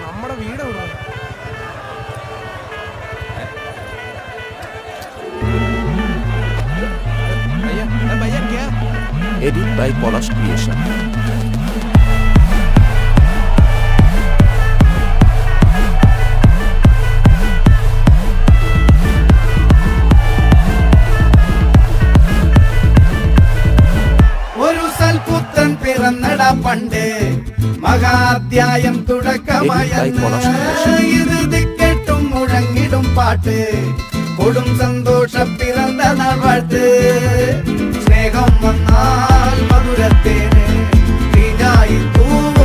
നമ്മുടെ വീട് എവിടെ? Edit by Polash Creation. ഒരു സൽപുത്രൻ പിറന്നടാ പണ്ട്, മഹാധ്യായം തുടക്കമായത് കേട്ടും മുഴങ്ങിടും പാട്ട്, കൊടും സന്തോഷം പിറന്ന നാൾവാഴ്ത്ത്. സ്നേഹം വന്നാൽ മധുരത്തേന് തീഞ്ഞായി തൂവ